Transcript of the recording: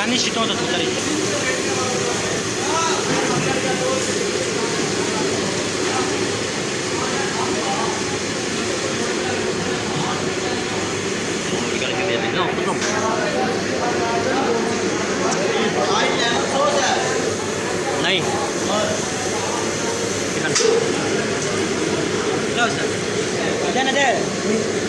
Danny shit होता तू तरी No, no. नहीं Close. Then there.